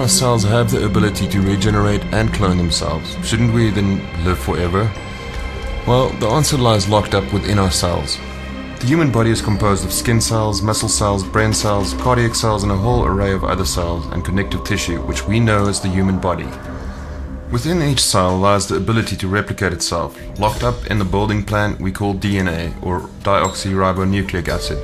cells have the ability to regenerate and clone themselves, shouldn't we then live forever? Well, the answer lies locked up within our cells. The human body is composed of skin cells, muscle cells, brain cells, cardiac cells, and a whole array of other cells and connective tissue, which we know as the human body. Within each cell lies the ability to replicate itself, locked up in the building plant we call DNA, or deoxyribonucleic acid.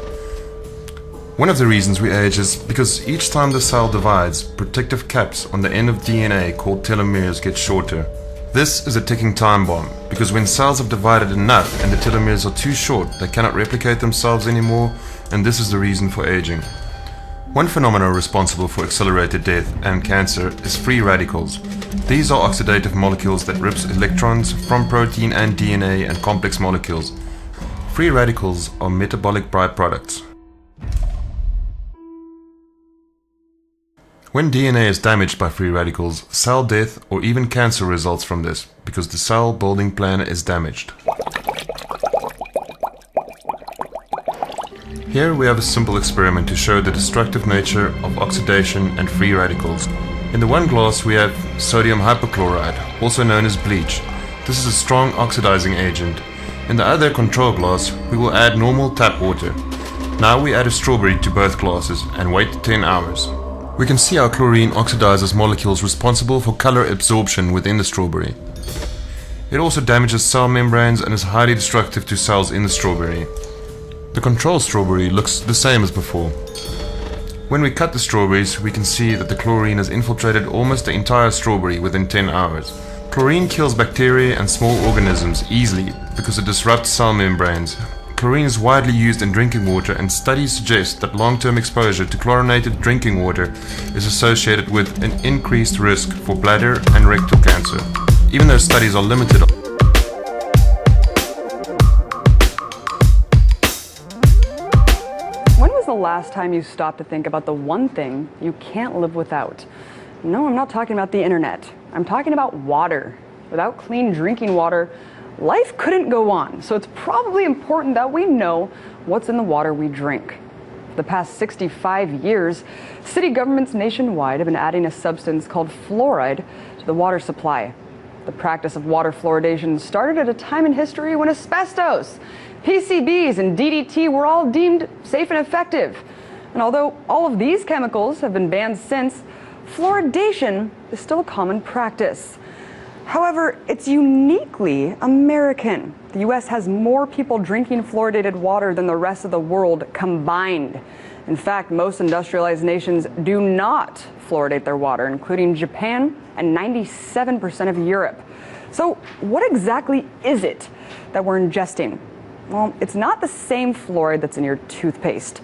One of the reasons we age is because each time the cell divides, protective caps on the end of DNA called telomeres get shorter. This is a ticking time bomb, because when cells have divided enough and the telomeres are too short, they cannot replicate themselves anymore, and this is the reason for aging. One phenomenon responsible for accelerated death and cancer is free radicals. These are oxidative molecules that rips electrons from protein and DNA and complex molecules. Free radicals are metabolic byproducts. When DNA is damaged by free radicals, cell death or even cancer results from this, because the cell building plan is damaged. Here we have a simple experiment to show the destructive nature of oxidation and free radicals. In the one glass we have sodium hypochlorite, also known as bleach. This is a strong oxidizing agent. In the other control glass we will add normal tap water. Now we add a strawberry to both glasses and wait 10 hours. We can see how chlorine oxidizes molecules responsible for color absorption within the strawberry. It also damages cell membranes and is highly destructive to cells in the strawberry. The control strawberry looks the same as before. When we cut the strawberries, we can see that the chlorine has infiltrated almost the entire strawberry within 10 hours. Chlorine kills bacteria and small organisms easily because it disrupts cell membranes. Chlorine is widely used in drinking water, and studies suggest that long-term exposure to chlorinated drinking water is associated with an increased risk for bladder and rectal cancer, even though studies are limited. When was the last time you stopped to think about the one thing you can't live without? No, I'm not talking about the internet. I'm talking about water. Without clean drinking water, life couldn't go on, so it's probably important that we know what's in the water we drink. For the past 65 years, city governments nationwide have been adding a substance called fluoride to the water supply. The practice of water fluoridation started at a time in history when asbestos, PCBs, and DDT were all deemed safe and effective. And although all of these chemicals have been banned since, fluoridation is still a common practice. However, it's uniquely American. The U.S. has more people drinking fluoridated water than the rest of the world combined. In fact, most industrialized nations do not fluoridate their water, including Japan and 97% of Europe. So what exactly is it that we're ingesting? Well, it's not the same fluoride that's in your toothpaste.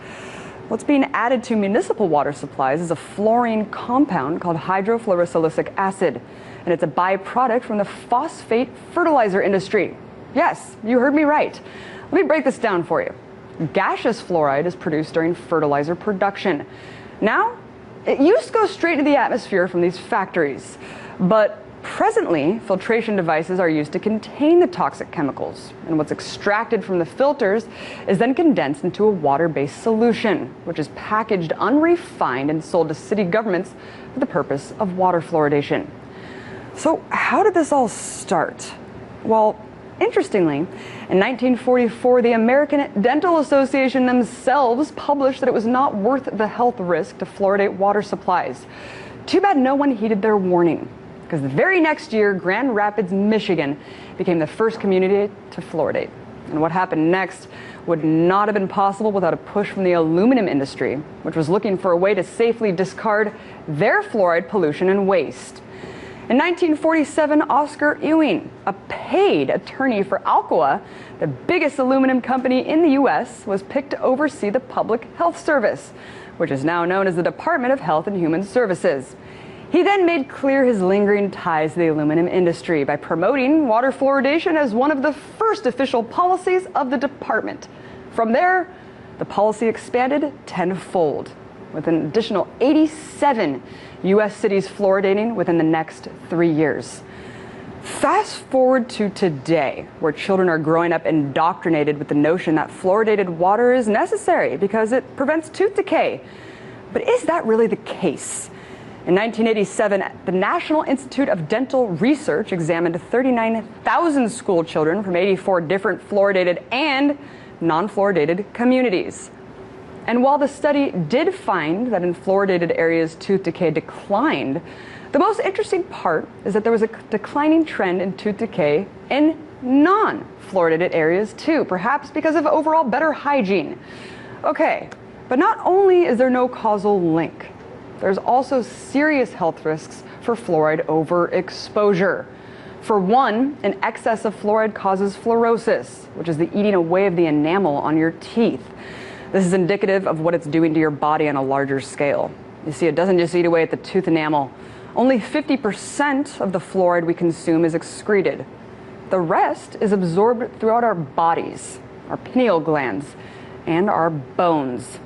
What's being added to municipal water supplies is a fluorine compound called hydrofluorosilicic acid. And it's a byproduct from the phosphate fertilizer industry. Yes, you heard me right. Let me break this down for you. Gaseous fluoride is produced during fertilizer production. Now, it used to go straight into the atmosphere from these factories, but presently, filtration devices are used to contain the toxic chemicals, and what's extracted from the filters is then condensed into a water-based solution, which is packaged unrefined and sold to city governments for the purpose of water fluoridation. So how did this all start? Well, interestingly, in 1944, the American Dental Association themselves published that it was not worth the health risk to fluoridate water supplies. Too bad no one heeded their warning, because the very next year, Grand Rapids, Michigan became the first community to fluoridate. And what happened next would not have been possible without a push from the aluminum industry, which was looking for a way to safely discard their fluoride pollution and waste. In 1947, Oscar Ewing, a paid attorney for Alcoa, the biggest aluminum company in the U.S., was picked to oversee the Public Health Service, which is now known as the Department of Health and Human Services. He then made clear his lingering ties to the aluminum industry by promoting water fluoridation as one of the first official policies of the department. From there, the policy expanded tenfold, with an additional 87 U.S. cities fluoridating within the next 3 years. Fast forward to today, where children are growing up indoctrinated with the notion that fluoridated water is necessary because it prevents tooth decay. But is that really the case? In 1987, the National Institute of Dental Research examined 39,000 school children from 84 different fluoridated and non-fluoridated communities. And while the study did find that in fluoridated areas tooth decay declined, the most interesting part is that there was a declining trend in tooth decay in non-fluoridated areas too, perhaps because of overall better hygiene. Okay, but not only is there no causal link, there's also serious health risks for fluoride overexposure. For one, an excess of fluoride causes fluorosis, which is the eating away of the enamel on your teeth. This is indicative of what it's doing to your body on a larger scale. You see, it doesn't just eat away at the tooth enamel. Only 50% of the fluoride we consume is excreted. The rest is absorbed throughout our bodies, our pineal glands, and our bones.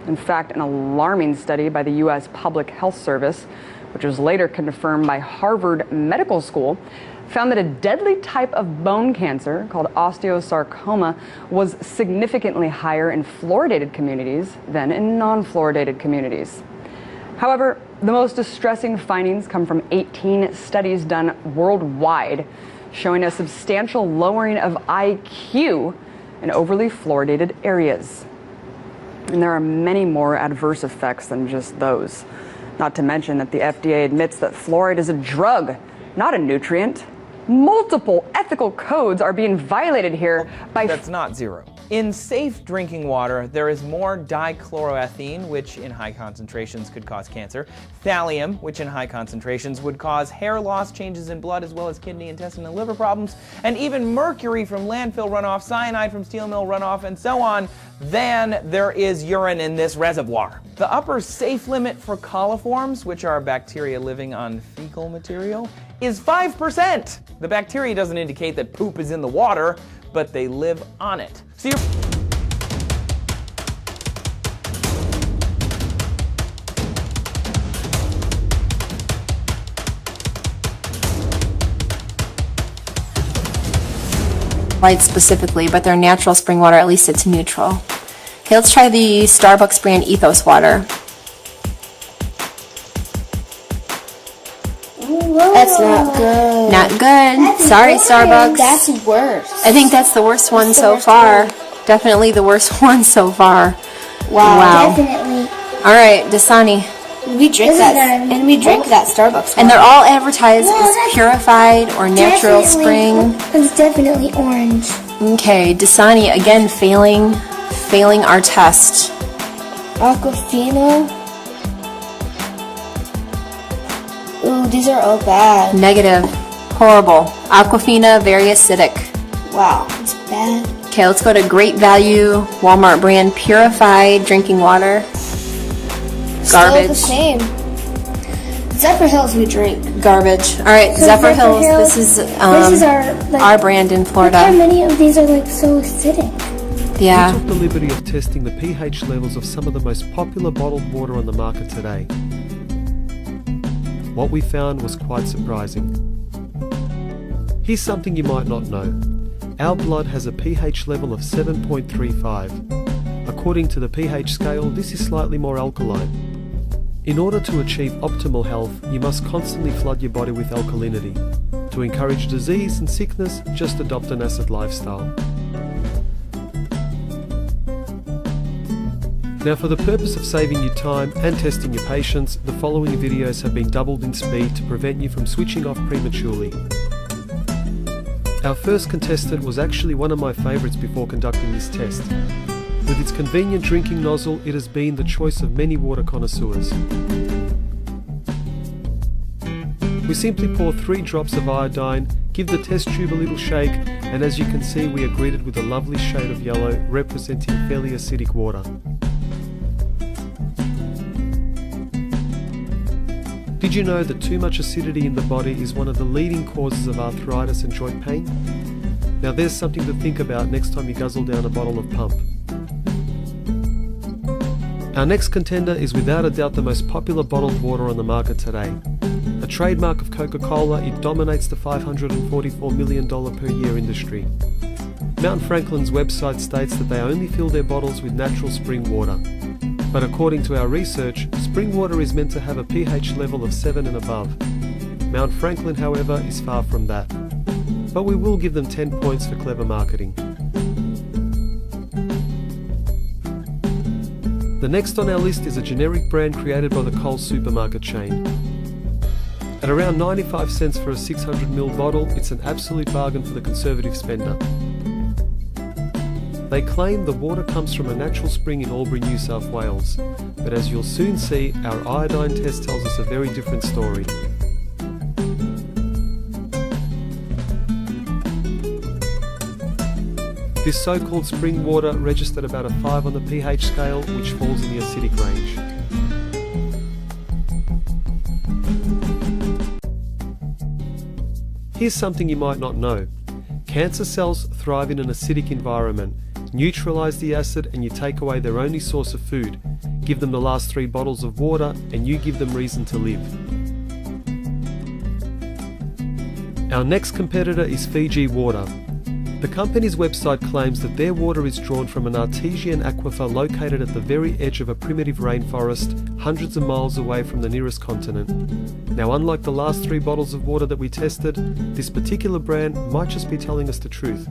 In fact, an alarming study by the U.S. Public Health Service, which was later confirmed by Harvard Medical School, found that a deadly type of bone cancer called osteosarcoma was significantly higher in fluoridated communities than in non-fluoridated communities. However, the most distressing findings come from 18 studies done worldwide, showing a substantial lowering of IQ in overly fluoridated areas. And there are many more adverse effects than just those. Not to mention that the FDA admits that fluoride is a drug, not a nutrient. Multiple ethical codes are being violated here by... That's not zero. In safe drinking water, there is more dichloroethene, which in high concentrations could cause cancer, thallium, which in high concentrations would cause hair loss, changes in blood, as well as kidney, intestine, and liver problems, and even mercury from landfill runoff, cyanide from steel mill runoff, and so on, than there is urine in this reservoir. The upper safe limit for coliforms, which are bacteria living on fecal material, is 5%. The bacteria doesn't indicate that poop is in the water, but they live on it. So you're... Light specifically, but they're natural spring water, at least it's neutral. Okay, let's try the Starbucks brand Ethos water. That's not good. Not good. Sorry, Starbucks. That's worse. I think that's the worst one so far. Definitely the worst one so far. Wow. Definitely. All right, Dasani. We drink that Starbucks water. And they're all advertised as purified or natural spring. It's definitely orange. Okay, Dasani again failing our test. Aquafina. Ooh, these are all bad. Negative. Horrible. Aquafina, very acidic. Wow, it's bad. Okay, let's go to Great Value, Walmart brand purified drinking water. Garbage. Still the same. Zephyr Hills we drink. Garbage. All right, So Zephyr Hills. This is our brand in Florida. Look how many of these are so acidic. Yeah. We took the liberty of testing the pH levels of some of the most popular bottled water on the market today. What we found was quite surprising. Here's something you might not know. Our blood has a pH level of 7.35. According to the pH scale, this is slightly more alkaline. In order to achieve optimal health, you must constantly flood your body with alkalinity. To encourage disease and sickness, just adopt an acid lifestyle. Now, for the purpose of saving you time and testing your patience, the following videos have been doubled in speed to prevent you from switching off prematurely. Our first contestant was actually one of my favourites before conducting this test. With its convenient drinking nozzle, it has been the choice of many water connoisseurs. We simply pour 3 drops of iodine, give the test tube a little shake, and as you can see, we are greeted with a lovely shade of yellow representing fairly acidic water. Did you know that too much acidity in the body is one of the leading causes of arthritis and joint pain? Now there's something to think about next time you guzzle down a bottle of pump. Our next contender is without a doubt the most popular bottled water on the market today. A trademark of Coca-Cola, it dominates the $544 million per year industry. Mount Franklin's website states that they only fill their bottles with natural spring water. But according to our research, spring water is meant to have a pH level of 7 and above. Mount Franklin, however, is far from that. But we will give them 10 points for clever marketing. The next on our list is a generic brand created by the Coles supermarket chain. At around 95 cents for a 600ml bottle, it's an absolute bargain for the conservative spender. They claim the water comes from a natural spring in Albury, New South Wales, but as you'll soon see, our iodine test tells us a very different story. This so-called spring water registered about a 5 on the pH scale, which falls in the acidic range. Here's something you might not know. Cancer cells thrive in an acidic environment. Neutralize the acid and you take away their only source of food. Give them the last 3 bottles of water and you give them reason to live. Our next competitor is Fiji Water. The company's website claims that their water is drawn from an artesian aquifer located at the very edge of a primitive rainforest, hundreds of miles away from the nearest continent. Now, unlike the last 3 bottles of water that we tested, this particular brand might just be telling us the truth.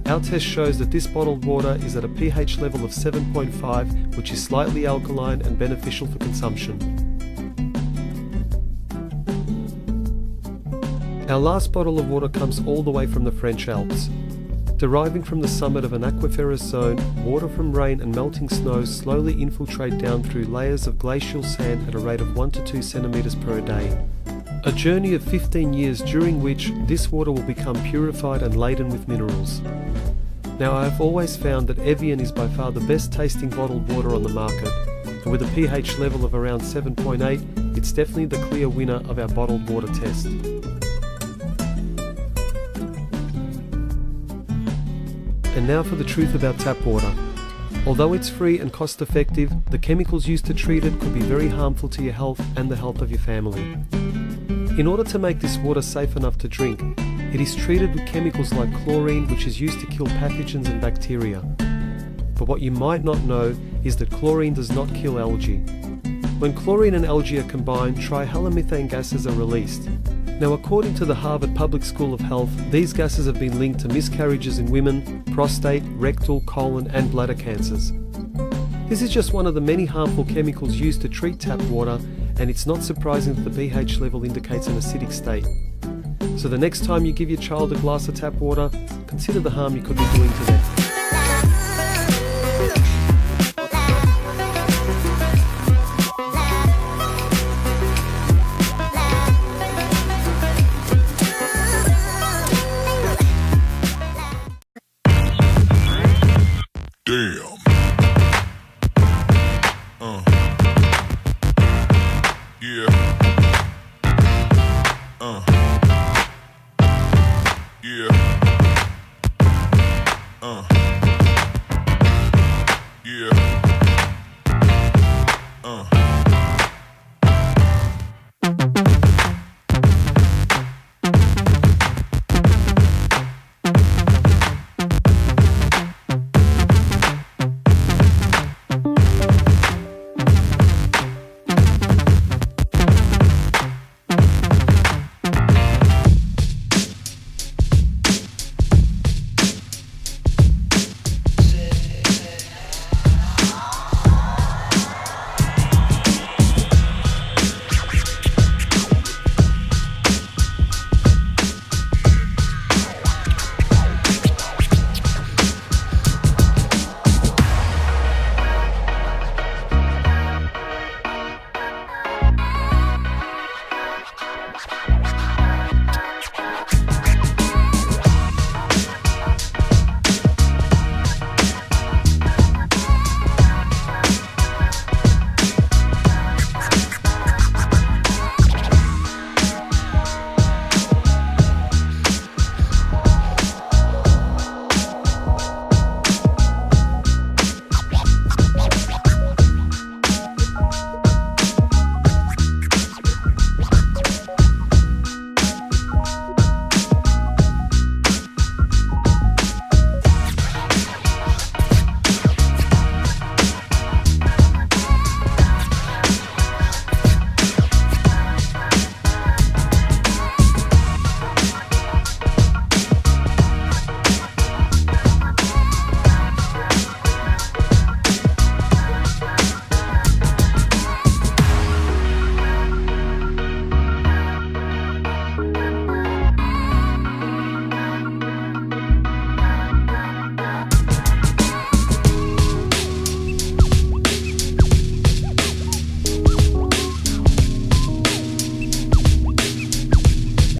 Our test shows that this bottled water is at a pH level of 7.5, which is slightly alkaline and beneficial for consumption. Our last bottle of water comes all the way from the French Alps. Deriving from the summit of an aquiferous zone, water from rain and melting snow slowly infiltrate down through layers of glacial sand at a rate of 1 to 2 centimeters per day. A journey of 15 years during which this water will become purified and laden with minerals. Now, I have always found that Evian is by far the best tasting bottled water on the market, and with a pH level of around 7.8, it's definitely the clear winner of our bottled water test. And now for the truth about tap water. Although it's free and cost effective, the chemicals used to treat it could be very harmful to your health and the health of your family. In order to make this water safe enough to drink, it is treated with chemicals like chlorine, which is used to kill pathogens and bacteria. But what you might not know is that chlorine does not kill algae. When chlorine and algae are combined, trihalomethane gases are released. Now, according to the Harvard Public School of Health, these gases have been linked to miscarriages in women, prostate, rectal, colon and bladder cancers. This is just one of the many harmful chemicals used to treat tap water, and it's not surprising that the pH level indicates an acidic state. So the next time you give your child a glass of tap water, consider the harm you could be doing to them.